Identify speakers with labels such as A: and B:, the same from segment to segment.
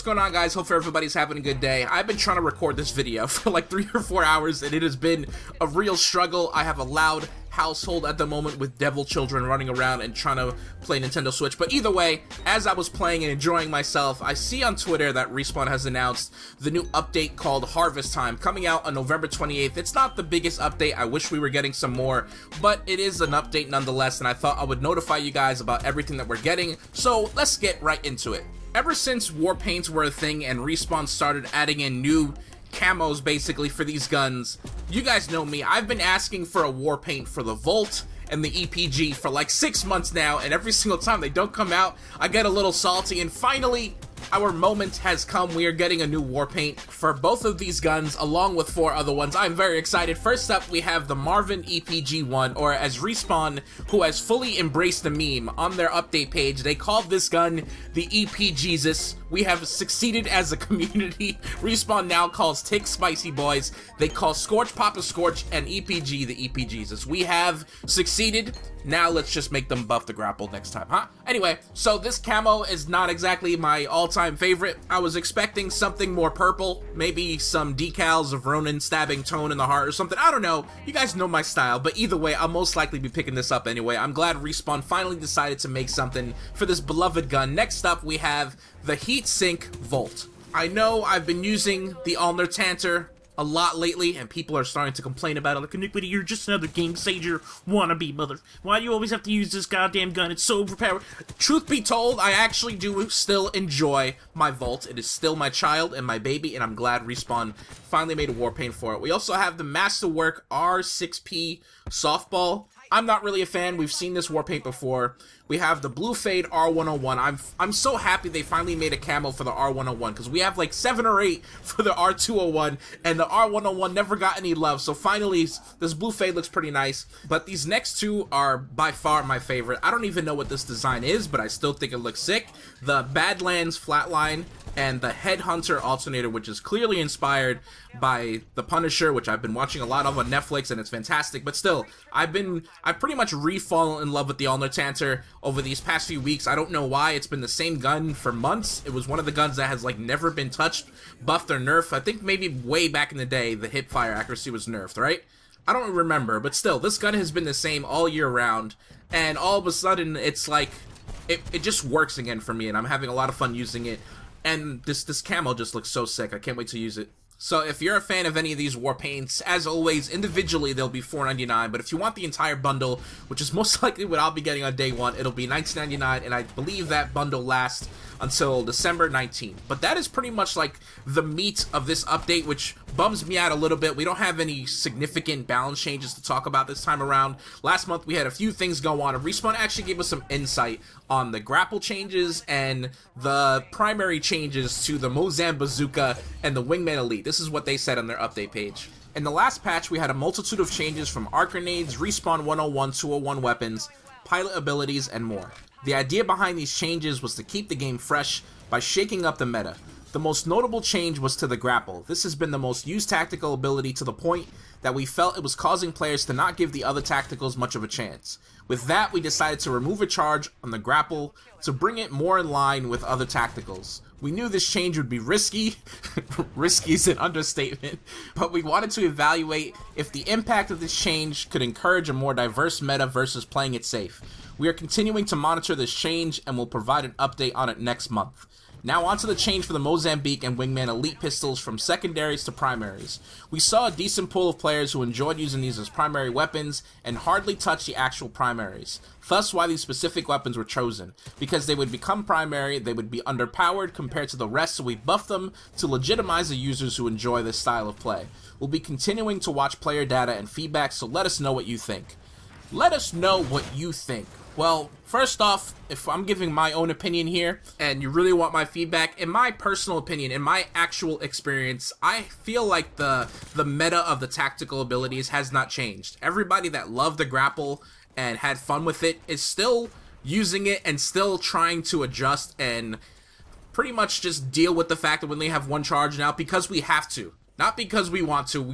A: going on, guys? Hope everybody's having a good day. I've been trying to record this video for like 3 or 4 hours, and it has been a real struggle. I have a loud household at the moment with devil children running around and trying to play Nintendo Switch. But either way, as I was playing and enjoying myself, I see on Twitter that Respawn has announced the new update called Harvest Time, coming out on November 28th. It's not the biggest update. I wish we were getting some more, but it is an update nonetheless, and I thought I would notify you guys about everything that we're getting. So let's get right into it. Ever since war paints were a thing and Respawn started adding in new camos basically for these guns, you guys know me, I've been asking for a war paint for the Volt and the EPG for like 6 months now, and every single time they don't come out, I get a little salty, and finally, our moment has come. We are getting a new war paint for both of these guns, along with 4 other ones. I'm very excited. First up, we have the Marvin PG1, or as Respawn, who has fully embraced the meme on their update page, they called this gun the EP Jesus. We have succeeded as a community. Respawn now calls Tick Spicy Boys. They call Scorch Papa Scorch and EPG the EP Jesus. We have succeeded. Now let's just make them buff the grapple next time, huh? Anyway, so this camo is not exactly my all-time favorite. I was expecting something more purple, maybe some decals of Ronin stabbing Tone in the heart or something. I don't know. You guys know my style, but either way, I'll most likely be picking this up anyway. I'm glad Respawn finally decided to make something for this beloved gun. Next up, we have the Heatsink Volt. I know I've been using the Tanter a lot lately, and people are starting to complain about it. Like, Iniquity, you're just another Game Sager wannabe, mother. Why do you always have to use this goddamn gun? It's so overpowered. Truth be told, I actually do still enjoy my Volt. It is still my child and my baby, and I'm glad Respawn finally made a war paint for it. We also have the Masterwork R6P Softball. I'm not really a fan. We've seen this war paint before. We have the Blue Fade R101. I'm so happy they finally made a camo for the R101, because we have like 7 or 8 for the R201, and the R101 never got any love. So finally, this Blue Fade looks pretty nice. But these next 2 are by far my favorite. I don't even know what this design is, but I still think it looks sick. The Badlands Flatline and the Headhunter Alternator, which is clearly inspired by The Punisher, which I've been watching a lot of on Netflix, and it's fantastic. But still, I've pretty much re-fallen in love with the Tanter over these past few weeks. I don't know why. It's been the same gun for months. It was one of the guns that has like never been touched, buffed, or nerfed. I think maybe way back in the day, the hip fire accuracy was nerfed, right? I don't remember, but still, this gun has been the same all year round, and all of a sudden, it's like, it just works again for me, and I'm having a lot of fun using it. And this camo just looks so sick. I can't wait to use it. So if you're a fan of any of these war paints, as always, individually they'll be $4.99, but if you want the entire bundle, which is most likely what I'll be getting on day 1, it'll be $19.99, and I believe that bundle lasts until December 19th. But that is pretty much like the meat of this update, which bums me out a little bit. We don't have any significant balance changes to talk about this time around. Last month we had a few things go on, and Respawn actually gave us some insight on the grapple changes and the primary changes to the Mozam Bazooka and the Wingman Elite. This is what they said on their update page. In the last patch, we had a multitude of changes from arc grenades, Respawn 101, 201 weapons, pilot abilities, and more. The idea behind these changes was to keep the game fresh by shaking up the meta. The most notable change was to the grapple. This has been the most used tactical ability to the point that we felt it was causing players to not give the other tacticals much of a chance. With that, we decided to remove a charge on the grapple to bring it more in line with other tacticals. We knew this change would be risky, risky is an understatement, but we wanted to evaluate if the impact of this change could encourage a more diverse meta versus playing it safe. We are continuing to monitor this change and will provide an update on it next month. Now onto the change for the Mozambique and Wingman Elite pistols from secondaries to primaries. We saw a decent pool of players who enjoyed using these as primary weapons and hardly touched the actual primaries. Thus why these specific weapons were chosen. Because they would become primary, they would be underpowered compared to the rest, so we buffed them to legitimize the users who enjoy this style of play. We'll be continuing to watch player data and feedback, so let us know what you think. Let us know what you think. Well, first off, if I'm giving my own opinion here, and you really want my feedback, in my personal opinion, in my actual experience, I feel like the meta of the tactical abilities has not changed. Everybody that loved the grapple and had fun with it is still using it and still trying to adjust and pretty much just deal with the fact that when they have one charge now, because we have to. Not because we want to,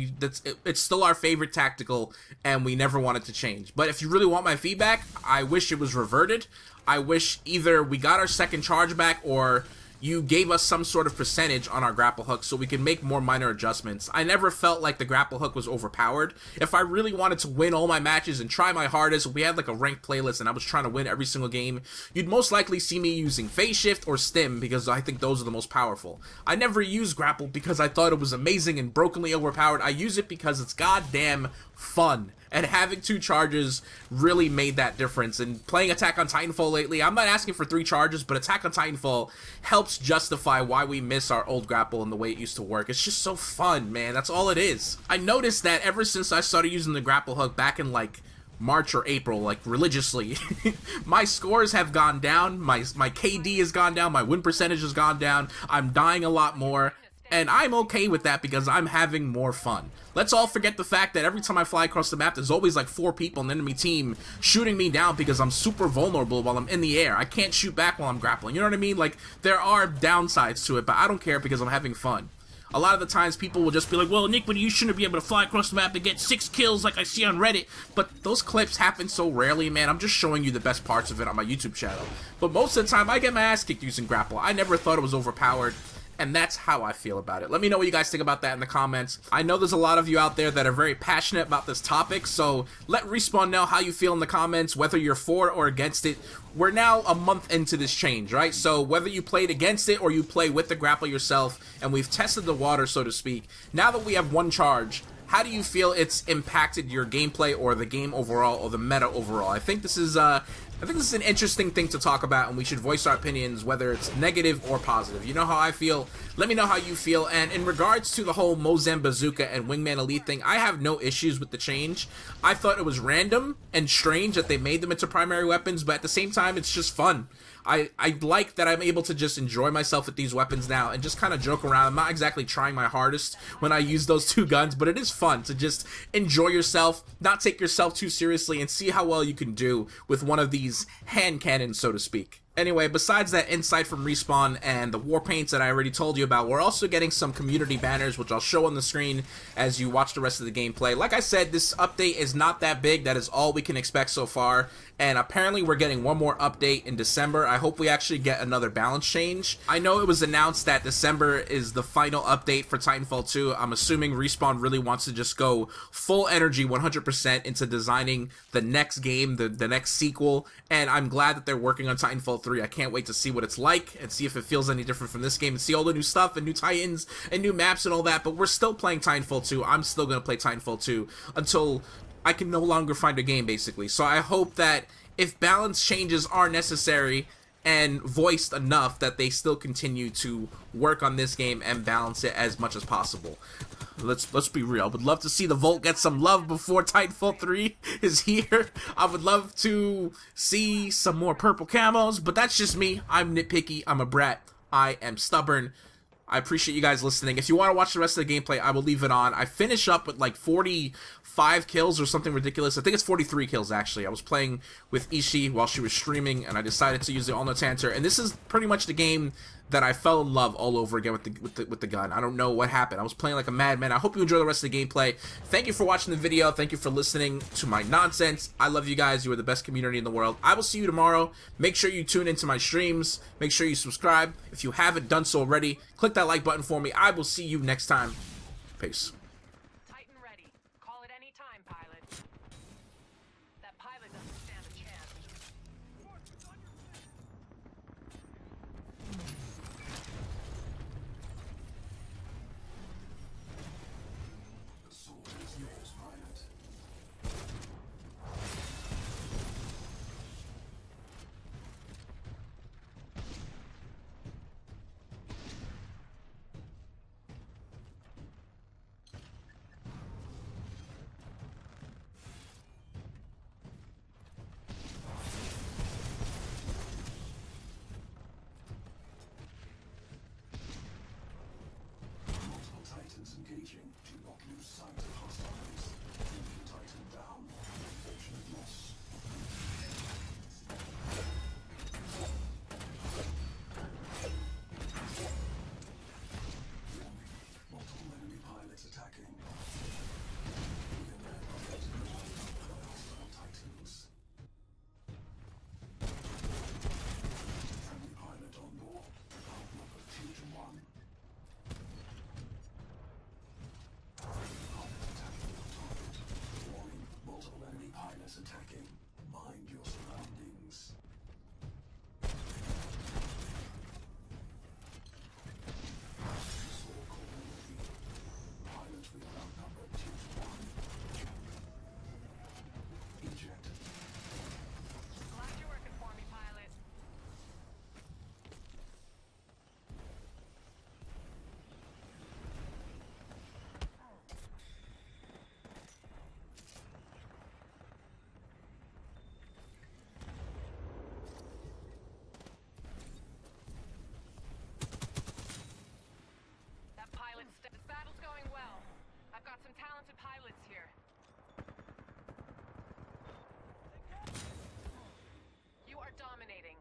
A: it's still our favorite tactical, and we never want it to change. But if you really want my feedback, I wish it was reverted. I wish either we got our second charge back, or you gave us some sort of percentage on our grapple hook so we can make more minor adjustments. I never felt like the grapple hook was overpowered. If I really wanted to win all my matches and try my hardest, we had like a ranked playlist and I was trying to win every single game, you'd most likely see me using phase shift or stim because I think those are the most powerful. I never used grapple because I thought it was amazing and brokenly overpowered. I use it because it's goddamn fun. And having 2 charges really made that difference. And playing Attack on Titanfall lately, I'm not asking for 3 charges, but Attack on Titanfall helps justify why we miss our old grapple and the way it used to work. It's just so fun, man. That's all it is. I noticed that ever since I started using the grapple hook back in like March or April, like religiously, my scores have gone down, my KD has gone down, my win percentage has gone down, I'm dying a lot more. And I'm okay with that because I'm having more fun. Let's all forget the fact that every time I fly across the map, there's always like 4 people in the enemy team shooting me down because I'm super vulnerable while I'm in the air. I can't shoot back while I'm grappling. You know what I mean? Like, there are downsides to it, but I don't care because I'm having fun. A lot of the times people will just be like, well, Iniquity, you shouldn't be able to fly across the map and get 6 kills like I see on Reddit. But those clips happen so rarely, man. I'm just showing you the best parts of it on my YouTube channel. But most of the time, I get my ass kicked using grapple. I never thought it was overpowered. And that's how I feel about it. Let me know what you guys think about that in the comments. I know there's a lot of you out there that are very passionate about this topic, so let Respawn know how you feel in the comments, whether you're for or against it. We're now a month into this change, right? So whether you played against it or you play with the grapple yourself, and we've tested the water, so to speak, now that we have 1 charge, how do you feel it's impacted your gameplay or the game overall or the meta overall? I think this is an interesting thing to talk about, and we should voice our opinions, whether it's negative or positive. You know how I feel. Let me know how you feel. And in regards to the whole Mozam Bazooka and Wingman Elite thing, I have no issues with the change. I thought it was random and strange that they made them into primary weapons, but at the same time, it's just fun. I like that I'm able to just enjoy myself with these weapons now and just kind of joke around. I'm not exactly trying my hardest when I use those 2 guns, but it is fun to just enjoy yourself, not take yourself too seriously, and see how well you can do with one of these hand cannons, so to speak. Anyway, besides that insight from Respawn and the war paints that I already told you about, we're also getting some community banners, which I'll show on the screen as you watch the rest of the gameplay. Like I said, this update is not that big. That is all we can expect so far. And apparently we're getting 1 more update in December. I hope we actually get another balance change. I know it was announced that December is the final update for Titanfall 2. I'm assuming Respawn really wants to just go full energy 100% into designing the next game, the next sequel. And I'm glad that they're working on Titanfall 3. I can't wait to see what it's like and see if it feels any different from this game and see all the new stuff and new Titans and new maps and all that. But we're still playing Titanfall 2. I'm still going to play Titanfall 2 until I can no longer find a game, basically. So I hope that if balance changes are necessary and voiced enough, that they still continue to work on this game and balance it as much as possible. Let's be real. I would love to see the Volt get some love before Titanfall 3 is here. I would love to see some more purple camos, but that's just me. I'm nitpicky. I'm a brat. I am stubborn. I appreciate you guys listening. If you want to watch the rest of the gameplay, I will leave it on. I finish up with like 45 kills or something ridiculous. I think it's 43 kills, actually. I was playing with Ishi while she was streaming, and I decided to use the All-No Tanter. And this is pretty much the game that I fell in love all over again with the gun. I don't know what happened. I was playing like a madman. I hope you enjoy the rest of the gameplay. Thank you for watching the video. Thank you for listening to my nonsense. I love you guys. You are the best community in the world. I will see you tomorrow. Make sure you tune into my streams. Make sure you subscribe. If you haven't done so already, click that like button for me. I will see you next time. Peace.
B: Titan ready. Call it any time, pilot. That pilot doesn't stand a chance. Good stuff. This battle's going well. I've got some talented pilots here. You are dominating.